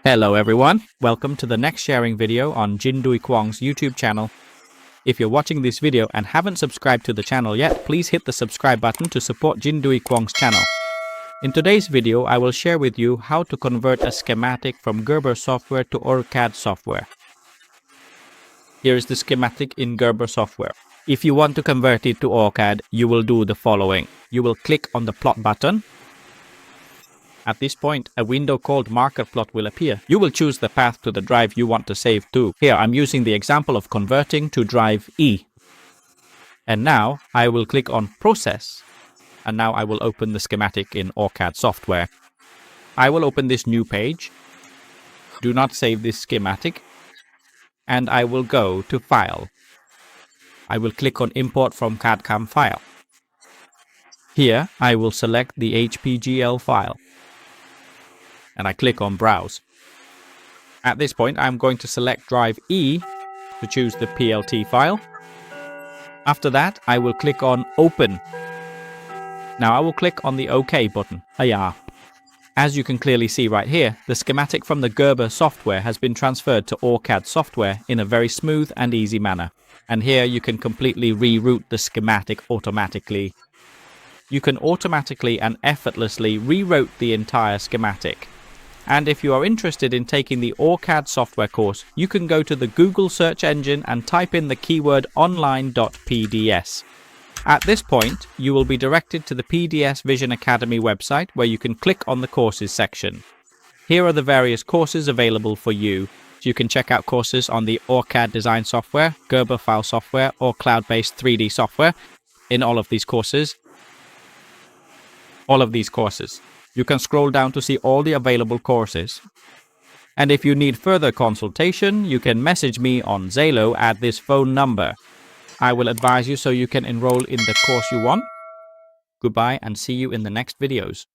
Hello everyone, welcome to the next sharing video on Dinh Duy Cuong's YouTube channel. If you're watching this video and haven't subscribed to the channel yet, please hit the subscribe button to support Dinh Duy Cuong's channel. In today's video, I will share with you how to convert a schematic from Gerber software to OrCAD software. Here is the schematic in Gerber software. If you want to convert it to OrCAD, you will do the following. You will click on the plot button. At this point, a window called Marker Plot will appear. You will choose the path to the drive you want to save to. Here, I'm using the example of converting to drive E. And now, I will click on Process. And now I will open the schematic in OrCAD software. I will open this new page. Do not save this schematic. And I will go to File. I will click on Import from CAD/CAM file. Here, I will select the HPGL file. And I click on Browse. At this point, I'm going to select drive E to choose the PLT file. After that, I will click on Open. Now I will click on the OK button. As you can clearly see right here, the schematic from the Gerber software has been transferred to OrCAD software in a very smooth and easy manner. And here you can completely reroute the schematic automatically. You can automatically and effortlessly rewrite the entire schematic. And if you are interested in taking the OrCAD software course, you can go to the Google search engine and type in the keyword online.pds. At this point, you will be directed to the PDS Vision Academy website where you can click on the courses section. Here are the various courses available for you. You can check out courses on the OrCAD design software, Gerber file software, or cloud-based 3D software. In all of these courses, you can scroll down to see all the available courses. And if you need further consultation, you can message me on Zalo at this phone number. I will advise you so you can enroll in the course you want. Goodbye and see you in the next videos.